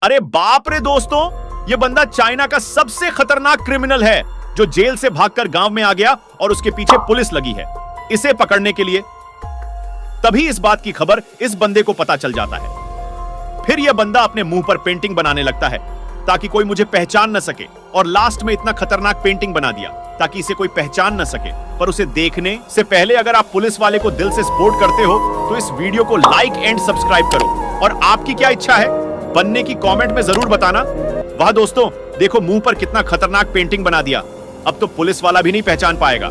अरे बाप रे दोस्तों, ये बंदा चाइना का सबसे खतरनाक क्रिमिनल है जो जेल से भागकर गांव में आ गया और उसके पीछे पुलिस लगी है इसे पकड़ने के लिए। तभी इस बात की खबर इस बंदे को पता चल जाता है। फिर यह बंदा अपने मुंह पर पेंटिंग बनाने लगता है ताकि कोई मुझे पहचान न सके, और लास्ट में इतना खतरनाक पेंटिंग बना दिया ताकि इसे कोई पहचान न सके। पर उसे देखने से पहले अगर आप पुलिस वाले को दिल से सपोर्ट करते हो तो इस वीडियो को लाइक एंड सब्सक्राइब करो, और आपकी क्या इच्छा है बनने की कमेंट में जरूर बताना। वाह दोस्तों, देखो मुंह पर कितना खतरनाक पेंटिंग बना दिया, अब तो पुलिस वाला भी नहीं पहचान पाएगा।